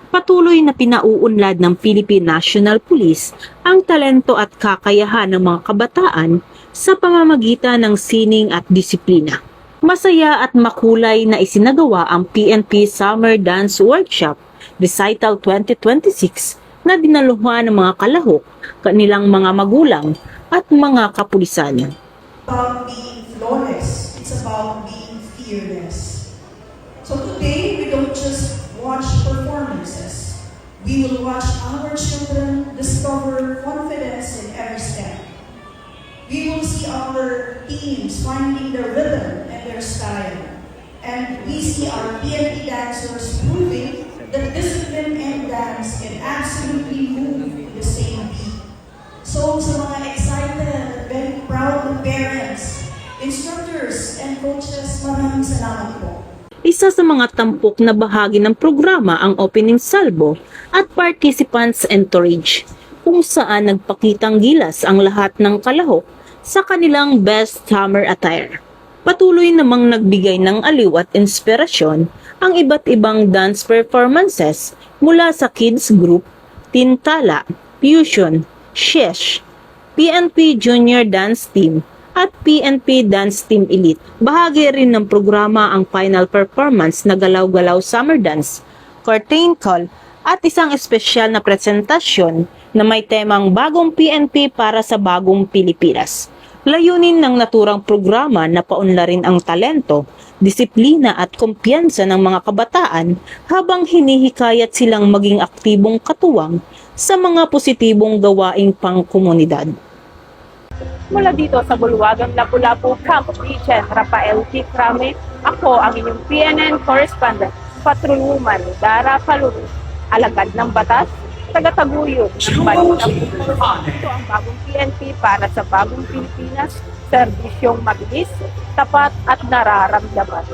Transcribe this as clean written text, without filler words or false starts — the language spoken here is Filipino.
Patuloy na pinauunlad ng Philippine National Police ang talento at kakayahan ng mga kabataan sa pamamagitan ng sining at disiplina. Masaya at makulay na isinagawa ang PNP Summer Dance Workshop Recital 2026 na dinaluhan ng mga kalahok, kanilang mga magulang at mga kapulisan. About being flawless, it's about being fearless. So today, we don't just watch performances. We will watch our children discover confidence in every step. We will see our teams finding their rhythm and their style. And we see our PNP dancers proving that discipline and dance can absolutely move in the same beat. So sa mga excited at very proud ng parents, instructors, and coaches, maraming salamat po. Isa sa mga tampok na bahagi ng programa ang opening salvo at participants entourage, kung saan nagpakitang gilas ang lahat ng kalahok sa kanilang best summer attire. Patuloy namang nagbigay ng aliw at inspirasyon ang iba't ibang dance performances mula sa kids group, Tintala, Fusion, Shesh, PNP Junior Dance Team at PNP Dance Team Elite. Bahagi rin ng programa ang final performance na Galaw-Galaw Summer Dance, Curtain Call at isang espesyal na presentasyon na may temang Bagong PNP para sa Bagong Pilipinas. Layunin ng naturang programa na paunlarin ang talento, disiplina at kumpiyansa ng mga kabataan habang hinihikayat silang maging aktibong katuwang sa mga positibong gawaing pangkomunidad. Mula dito sa Bulwagang Lapu-Lapu, Camp Region, Rafael T. Crame, ako ang inyong PNN correspondent, Patrolwoman Dara Paluru, alagad ng batas, taga-taguyod ng Balitang Puso. Ito ang bagong PNP para sa bagong Pilipinas, serbisyong mabilis, tapat at nararamdaman.